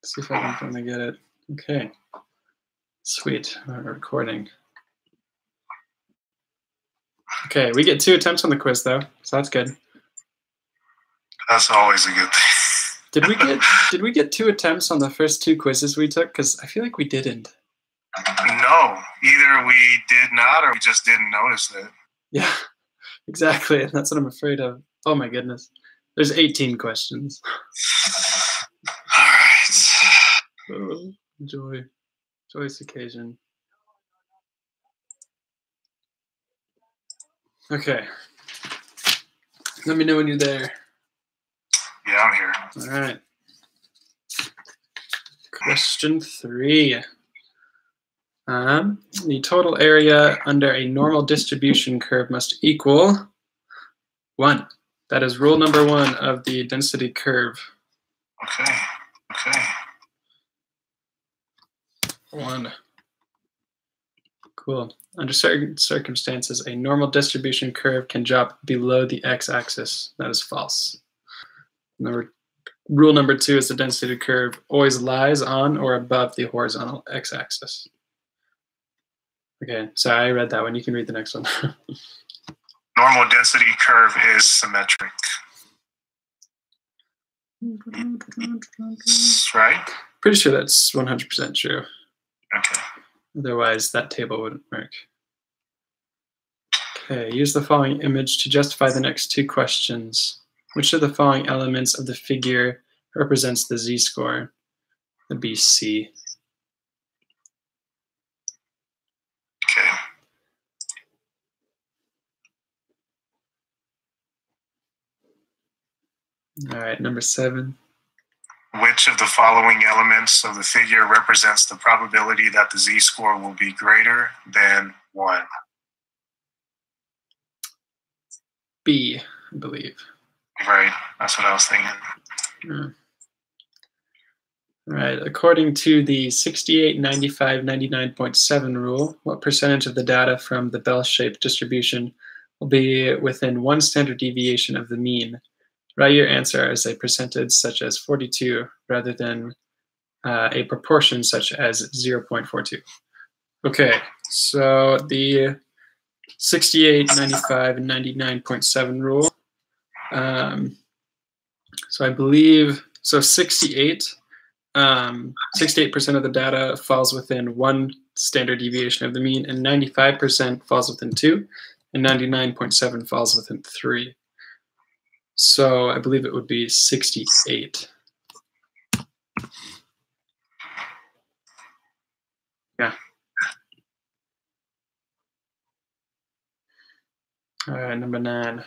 Let's see if I can finally get it. Okay. Sweet. We're recording. Okay, we get 2 attempts on the quiz though, so that's good. That's always a good thing. Did we get 2 attempts on the first 2 quizzes we took? Because I feel like we didn't. No, either we did not or we just didn't notice it. Yeah, exactly. That's what I'm afraid of. Oh my goodness. There's 18 questions. All right. Oh, joyous occasion. Okay. Let me know when you're there. Yeah, I'm here. All right. Question 3. The total area under a normal distribution curve must equal 1. That is rule number 1 of the density curve. Okay. 1. Cool. Under certain circumstances, a normal distribution curve can drop below the x-axis. That is false. Rule number 2 is the density curve always lies on or above the horizontal x-axis. Okay, sorry, I read that one. You can read the next one. Normal density curve is symmetric. Right? Pretty sure that's 100% true. Okay. Otherwise, that table wouldn't work. Okay, use the following image to justify the next 2 questions. Which of the following elements of the figure represents the z-score? That'd be C. Okay. All right, number 7. Which of the following elements of the figure represents the probability that the z-score will be greater than 1? B, I believe. Right, that's what I was thinking. All right, according to the 68, 95, 99.7 rule, what percentage of the data from the bell-shaped distribution will be within 1 standard deviation of the mean? Write your answer as a percentage such as 42 rather than a proportion such as 0.42. Okay, so the 68, 95, and 99.7 rule. So I believe, 68% of the data falls within 1 standard deviation of the mean, and 95% falls within 2, and 99.7 falls within 3. So I believe it would be 68. Yeah. All right, number 9.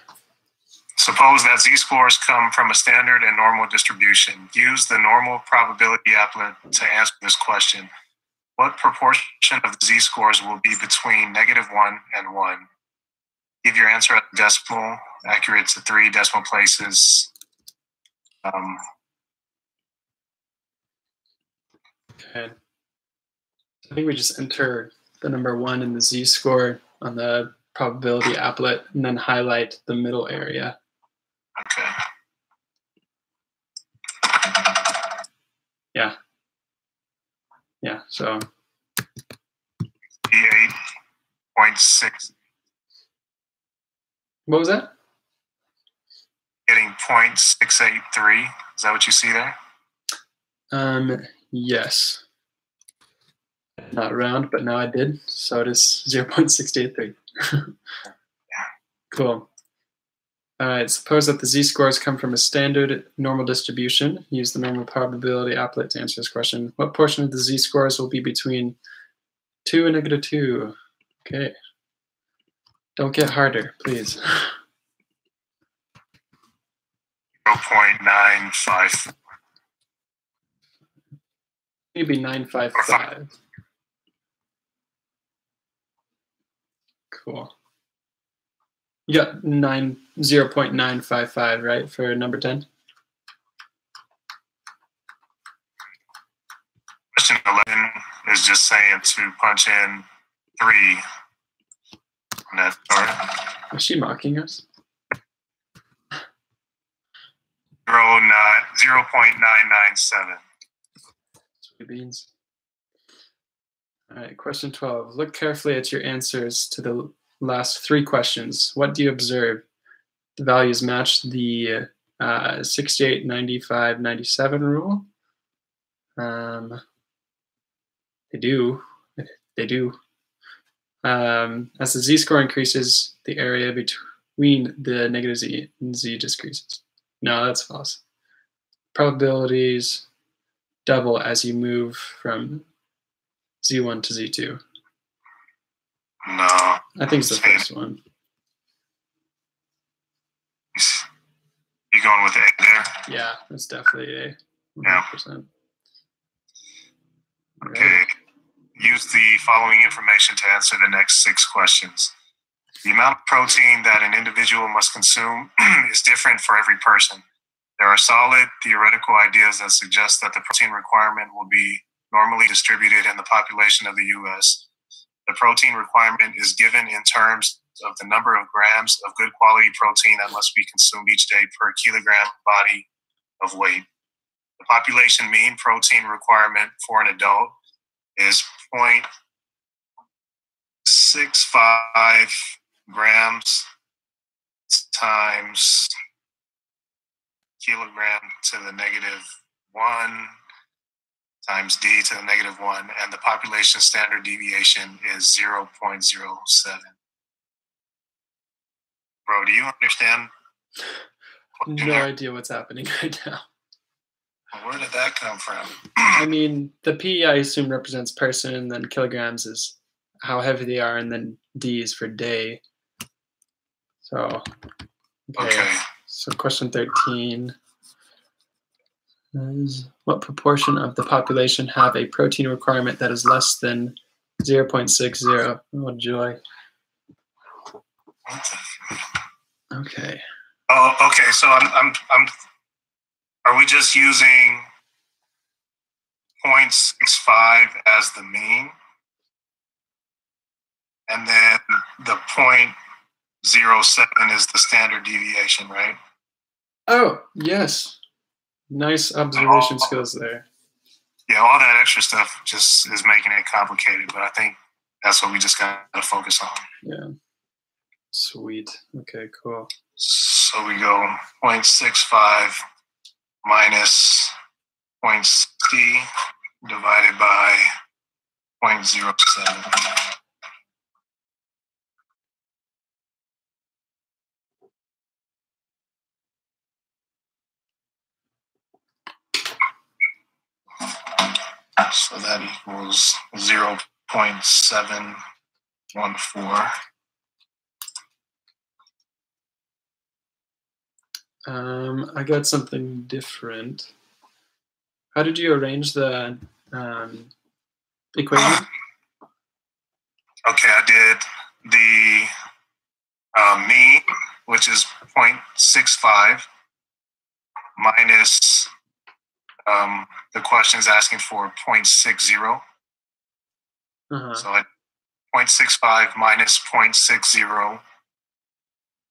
Suppose that z-scores come from a standard and normal distribution. Use the normal probability applet to answer this question. What proportion of the z-scores will be between -1 and 1? Give your answer at decimal, accurate to 3 decimal places. Okay. I think we just enter the number 1 in the z-score on the probability applet and then highlight the middle area. Okay. Yeah, so 8.6. What was that? Getting 0.683. Is that what you see there? Yes. Not round, but now I did. So it is 0.683. Cool. All right, suppose that the z-scores come from a standard normal distribution. Use the normal probability applet to answer this question. What portion of the z-scores will be between 2 and -2? Okay. Don't get harder, please. 0.95. Maybe 955. Cool. You got 0.955, right, for number 10? Question 11 is just saying to punch in 3 on that chart. Is she mocking us? 0.997. beans. All right, question 12. Look carefully at your answers to the last 3 questions. What do you observe? The values match the 68, 95, 97 rule. They do. They do. As the z-score increases, the area between the negative z and z decreases. No, that's false. Probabilities double as you move from z1 to z2. No. I think it's the first one. You going with A there? Yeah, that's definitely A. 100%. Okay. Use the following information to answer the next 6 questions. The amount of protein that an individual must consume is different for every person. There are solid theoretical ideas that suggest that the protein requirement will be normally distributed in the population of the U.S. The protein requirement is given in terms of the number of grams of good quality protein that must be consumed each day per kilogram body of weight. The population mean protein requirement for an adult is 0.65 grams times kilogram to the -1 times d to the -1, and the population standard deviation is 0.07. Bro, do you understand? No idea what's happening right now. Where did that come from? I mean, the P, I assume, represents person, and then kilograms is how heavy they are, and then D is for day. So, okay. So question 13 is, what proportion of the population have a protein requirement that is less than 0.60? Oh, joy. Okay. Oh, okay. So I'm are we just using 0.65 as the mean? And then the 0.07 is the standard deviation, right? Oh, yes. Nice observation skills there. Yeah, all that extra stuff just is making it complicated, but I think that's what we just got to focus on. Yeah. Sweet. Okay, cool. So we go 0.65 minus 0.60 divided by 0.07. So that equals 0.714. I got something different. How did you arrange the equation? Okay, I did the mean, which is 0.65, minus the question's asking for 0.60. So 0.65 minus 0.60,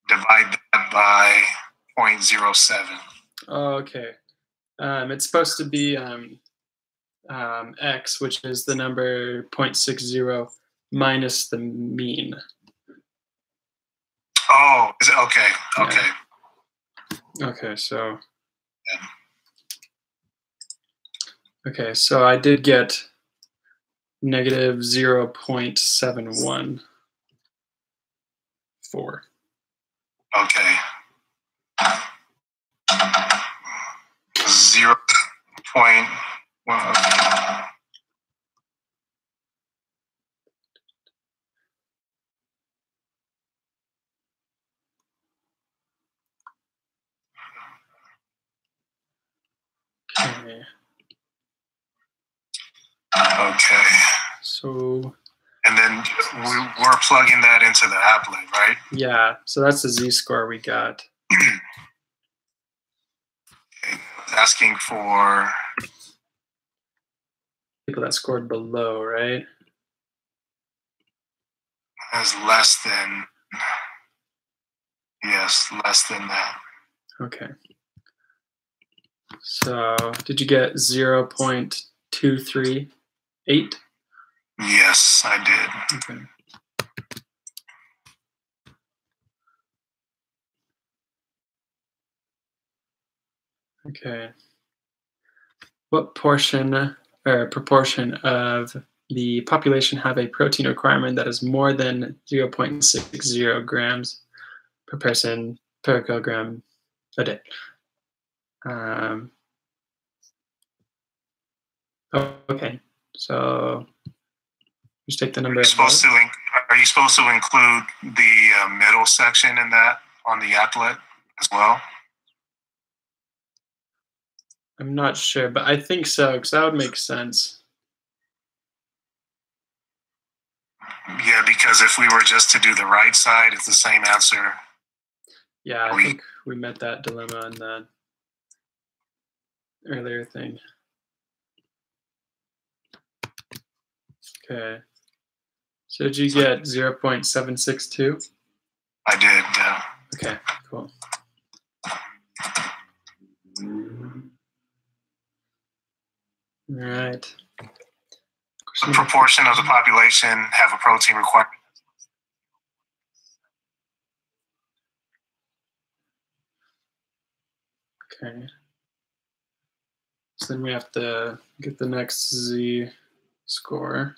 divide that by 0.07. Oh, okay. It's supposed to be x, which is the number 0.60 minus the mean. Oh, is it okay? Okay. Yeah. Okay, so. Yeah. Okay, so I did get negative 0.714. Okay. 0.1. Okay. Okay. So. And then we're plugging that into the applet, right? Yeah. So that's the z-score we got. Okay. Asking for people that scored below, right? As less than. Yes, less than that. Okay. So did you get 0.714? 0.238? Yes, I did. Okay. Okay. What portion or proportion of the population have a protein requirement that is more than 0.60 grams per person per kilogram a day? Okay, so just take the number. Are you supposed to include the middle section in that on the applet as well? I'm not sure, but I think so, because that would make sense. Yeah, because if we were just to do the right side, it's the same answer. Yeah, I think we met that dilemma in the earlier thing. Okay. So did you get 0.762? I did, yeah. Okay, cool. All right. The proportion of the population have a protein requirement. Okay. So then we have to get the next Z score.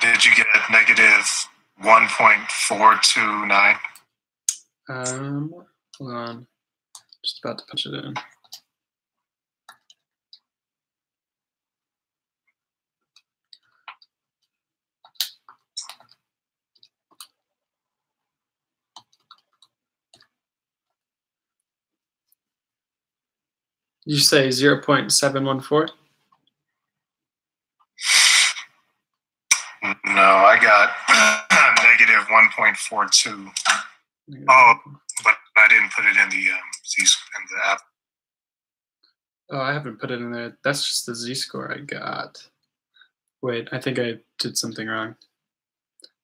Did you get negative 1.429? Hold on. Just about to punch it in. Did you say 0.714? No, I got negative 1.42. Oh, but I didn't put it in the app. Oh, I haven't put it in there. That's just the Z-score I got. Wait, I think I did something wrong.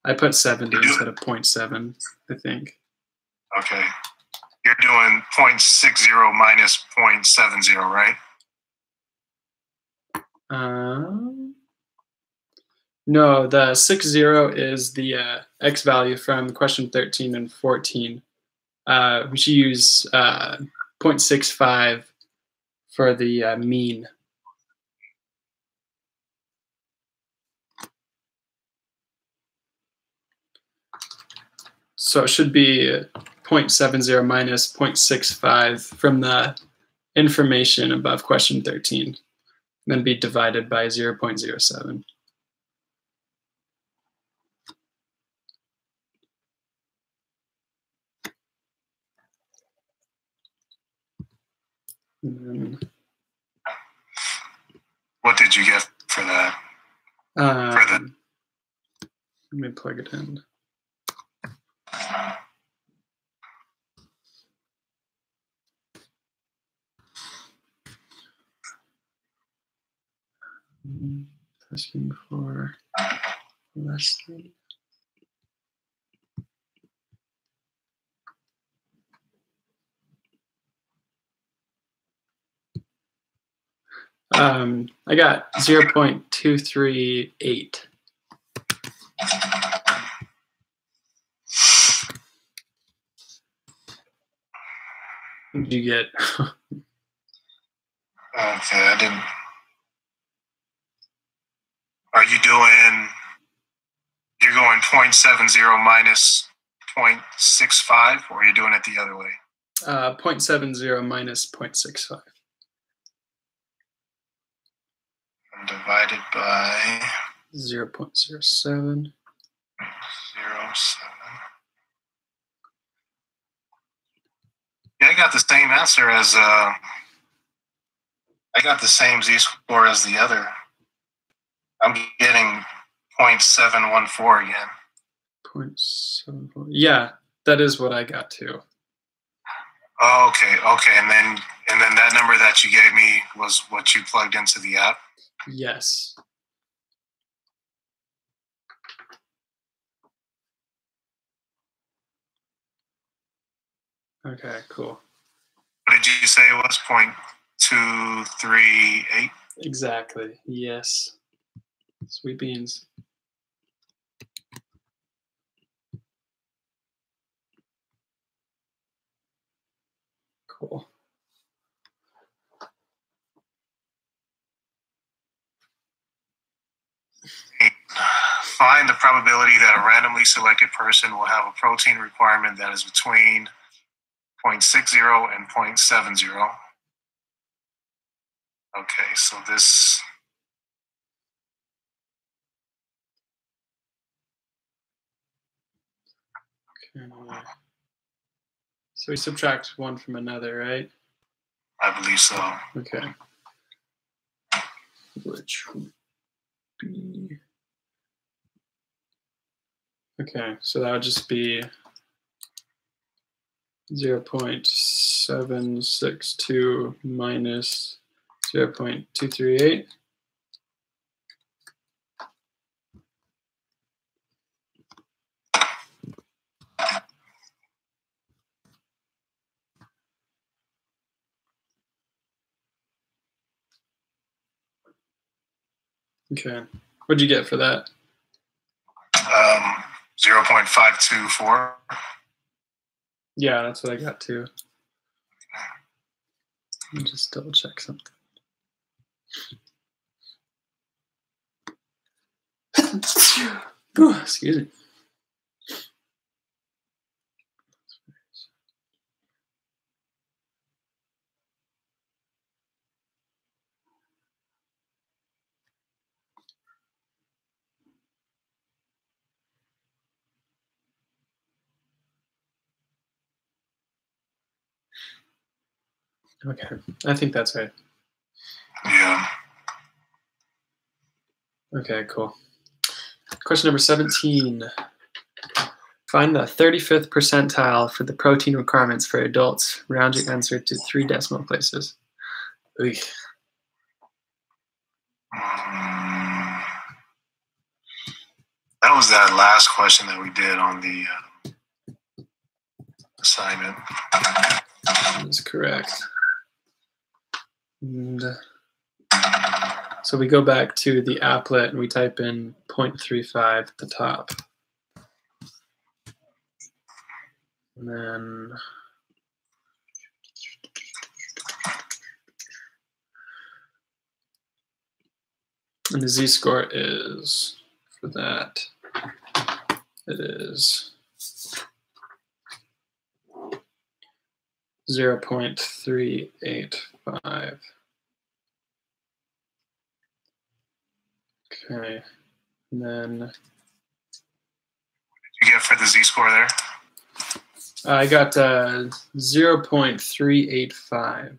I put 70 instead of 0.7, I think. Okay. You're doing 0.60 minus 0.70, right? No, the 60 is the X value from question 13 and 14. We should use 0.65 for the mean. So it should be 0.70 minus 0.65 from the information above question 13, then be divided by 0.07. What did you get for that? Let me plug it in. Asking for less than. I got 0.238. What did you get? Okay, I didn't. Are you doing, you're going 0.70 minus 0.65, or are you doing it the other way? 0.70 minus 0.65. And divided by 0.07. 0.07. Yeah, I got the same answer as, I got the same Z-score as the other. I'm getting 0.714 again. 0.74. Yeah, that is what I got too. Okay. And then that number that you gave me was what you plugged into the app? Yes. Okay, cool. What did you say it was? 0.238? Exactly. Yes. Sweet beans. Cool. Find the probability that a randomly selected person will have a protein requirement that is between 0.60 and 0.70. Okay, so this... Okay. So we subtract one from another, right? I believe so. Okay. Which would be... Okay, so that would just be 0.762 minus 0.238. Okay, what'd you get for that? 0.524. Yeah, that's what I got too. Let me just double check something. Oh, excuse me. Okay, I think that's right. Yeah. Okay, cool. Question number 17. Find the 35th percentile for the protein requirements for adults. Round your answer to 3 decimal places. Oy. That was that last question that we did on the assignment. That is correct. And so we go back to the applet and we type in 0.35 at the top. And then and the z-score is, for that, it is 0.385. Okay, and then You get for the z-score there? I got 0.385.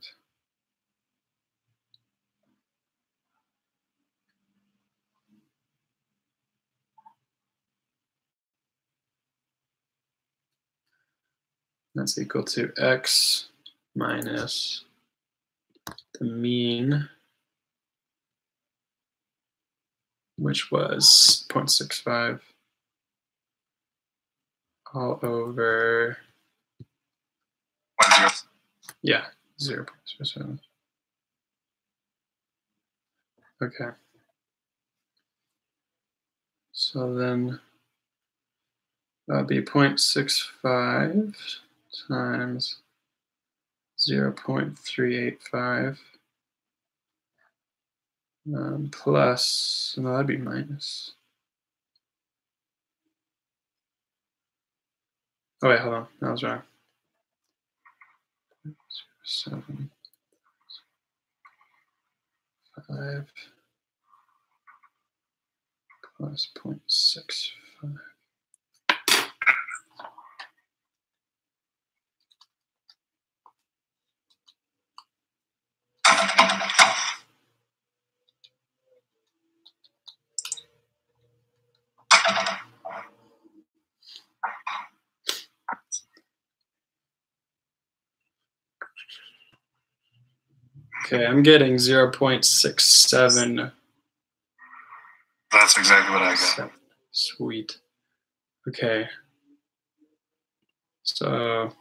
That's equal to x minus the mean, which was 0.65, all over, 1, 0. yeah, 0.07. Okay. So then that would be 0.65 times 0.385 plus, no, that'd be minus. Oh wait, hold on, that was wrong. 7, 5 plus 0.65. Okay, I'm getting 0.67. That's exactly what I got. Sweet. Okay. So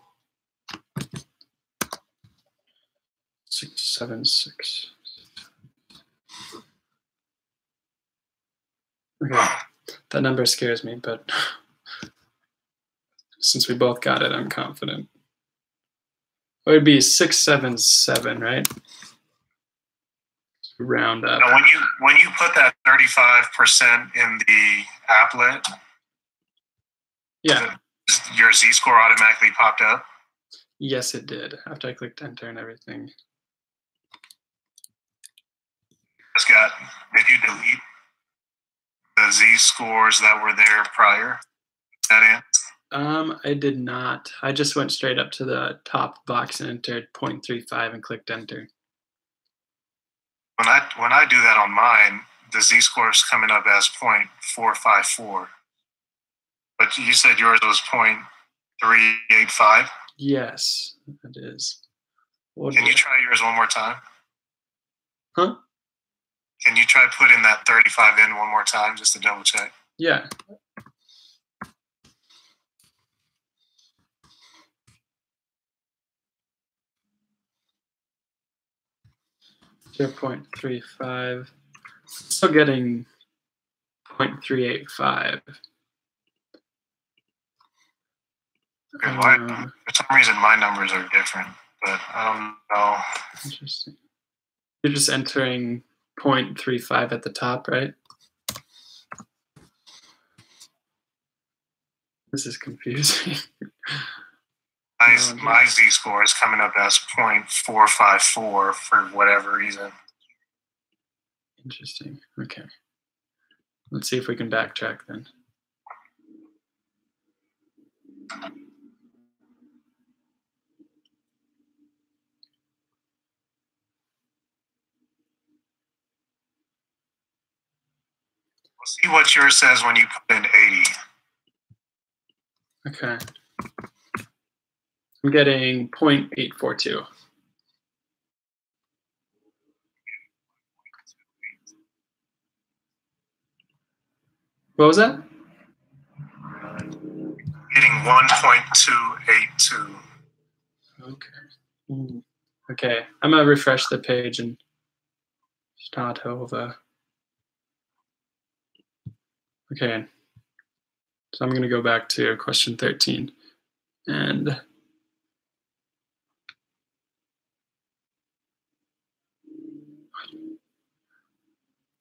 676. Okay. That number scares me, but since we both got it, I'm confident. It would be 677, right? Round up. Now, when you put that 35% in the applet, yeah, your z-score automatically popped up? Yes, it did. After I clicked enter and everything. Did you delete the z-scores that were there prior? That in? I did not. I just went straight up to the top box and entered 0.35 and clicked enter. When I do that on mine, the z-score is coming up as 0.454. But you said yours was 0.385? Yes, it is. Can you try yours one more time? Huh? Can you try putting that 35 in one more time just to double check? Yeah. .35. Still getting 0.385. For some reason, my numbers are different, but I don't know. Interesting. You're just entering 0.35 at the top, right? This is confusing. My z-score is coming up as 0.454 for whatever reason. Interesting. Okay. Let's see if we can backtrack then. We'll see what yours says when you put in 80. Okay. I'm getting 0.842. What was that? Getting 1.282. Okay. Okay. I'm gonna refresh the page and start over. Okay. So I'm gonna go back to question 13 and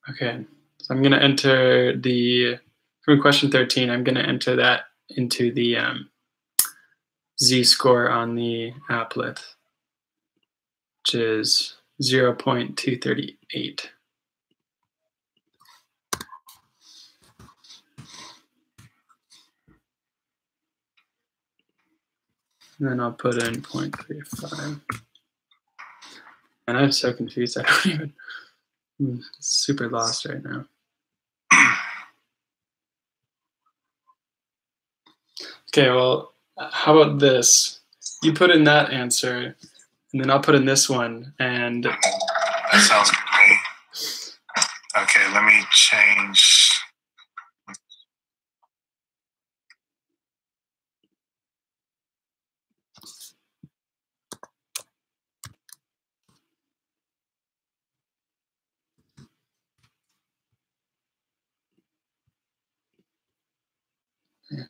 okay. So I'm gonna enter from question 13, I'm gonna enter that into the z-score on the applet, which is 0.238. And then I'll put in 0.35. And I'm so confused. I don't even. I'm super lost right now. Okay, well, how about this? You put in that answer, and then I'll put in this one. And that sounds good to me. Okay, let me change. Yeah.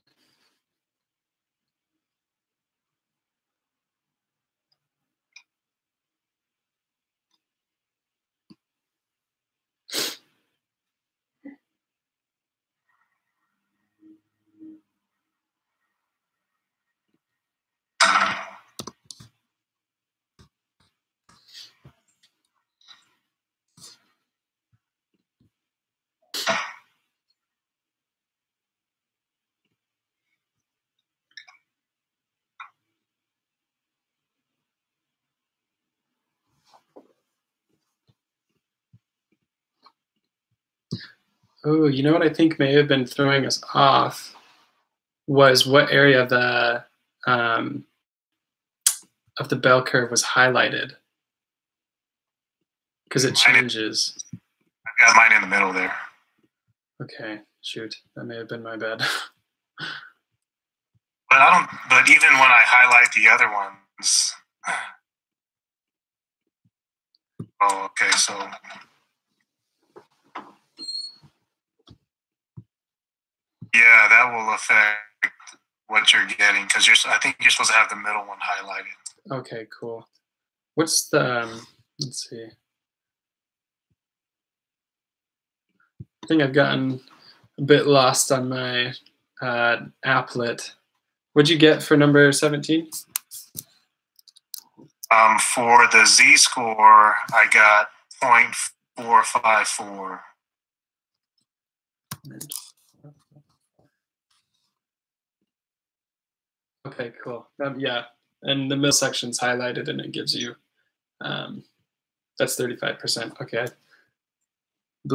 Oh, you know what I think may have been throwing us off was what area of of the bell curve was highlighted because it changes. I've got mine in the middle there. Okay, shoot, that may have been my bad. But even when I highlight the other ones, oh, okay, so yeah, that will affect what you're getting because I think you're supposed to have the middle one highlighted. Okay, cool. What's the let's see. I think I've gotten a bit lost on my applet. What'd you get for number 17? For the z-score, I got 0.454. Okay, cool. Yeah, and the middle section's highlighted, and it gives you that's 35%. Okay.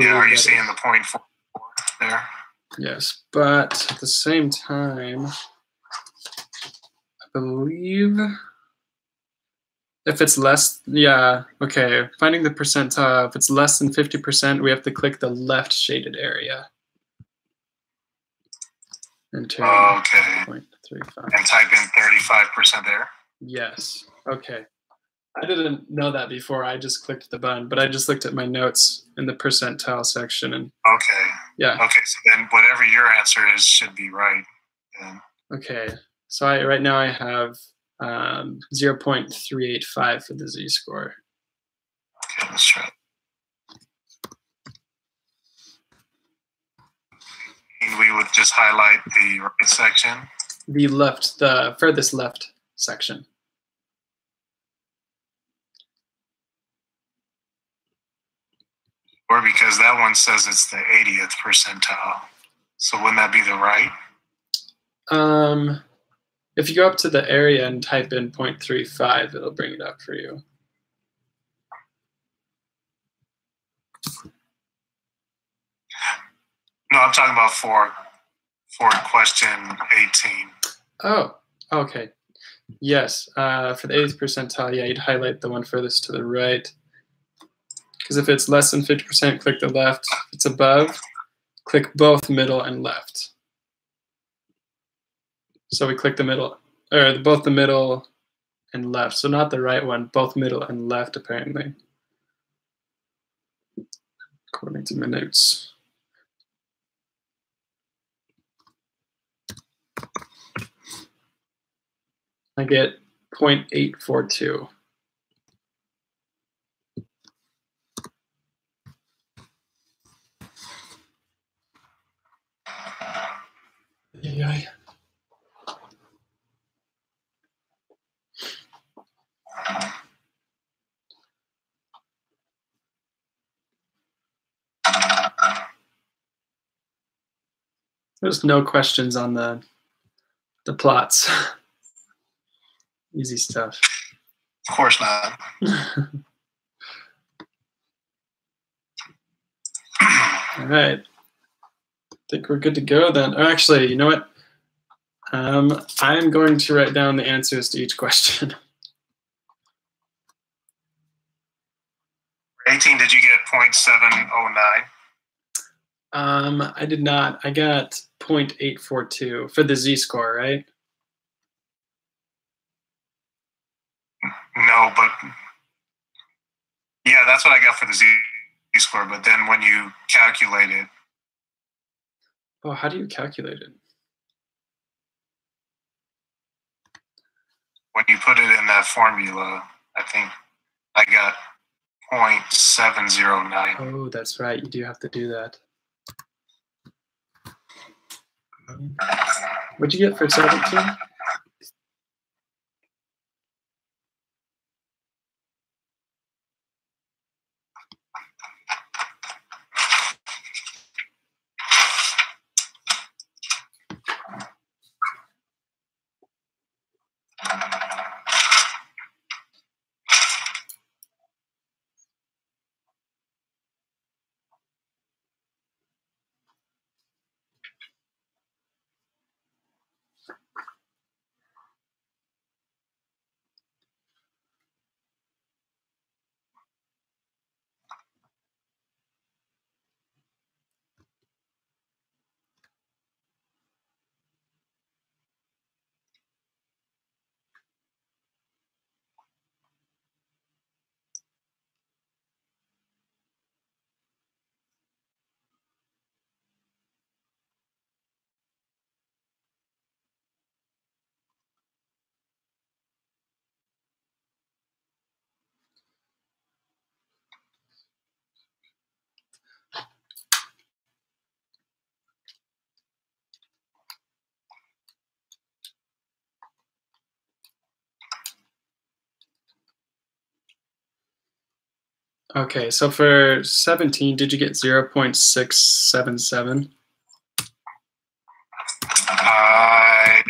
Yeah, are you seeing the 0.44 there? Yes, but at the same time, I believe if it's less, yeah, okay, finding the percentile, if it's less than 50%, we have to click the left shaded area. And turn 0.35. And type in 35% there? Yes, okay. I didn't know that before, I just clicked the button, but I just looked at my notes in the percentile section and okay. Yeah. Okay, so then whatever your answer is should be right. Then. Okay, so right now I have 0.385 for the z-score. Okay, let's try. We would just highlight the right section? The left, the furthest left section. Or because that one says it's the 80th percentile. So wouldn't that be the right? If you go up to the area and type in 0.35, it'll bring it up for you. No, I'm talking about for question 18. Oh, okay. Yes, for the 80th percentile, yeah, you'd highlight the one furthest to the right. Because if it's less than 50%, click the left. If it's above, click both middle and left. So we click the middle, or both the middle and left. So not the right one, both middle and left, apparently. According to my notes. I get 0.842. Yeah. There's no questions on the plots. Easy stuff. Of course not. All right. I think we're good to go then. Oh, actually, you know what? I'm going to write down the answers to each question. 18, did you get 0.709? I did not. I got 0.842 for the z-score, right? No, but yeah, that's what I got for the z-score. But then when you calculate it, oh, how do you calculate it? When you put it in that formula, I think I got 0.709. Oh, that's right. You do have to do that. What'd you get for 17? Okay, so for 17, did you get 0.677? I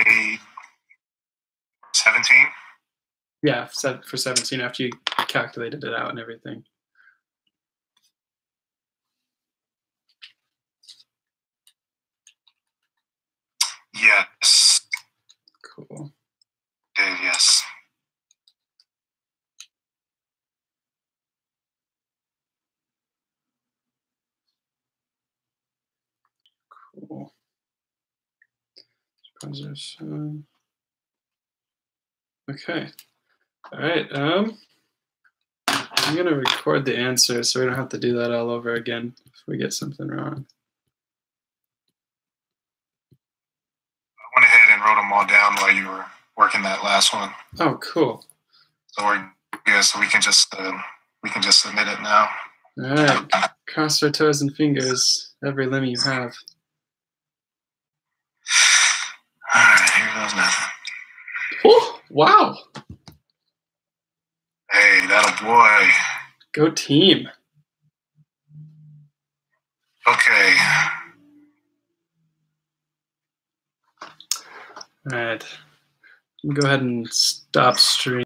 17. Yeah, for 17 after you calculated it out and everything. Yes. Cool. Did, yes. Cool. Position. Okay. All right. I'm gonna record the answer so we don't have to do that all over again if we get something wrong. I went ahead and wrote them all down while you were working that last one. Oh, cool. So we're good. So we can just submit it now. All right. Cross our toes and fingers, every limb you have. All right, here goes nothing. Oh, wow. Hey, that'll boy. Go team. Okay. All right. Go ahead and stop stream.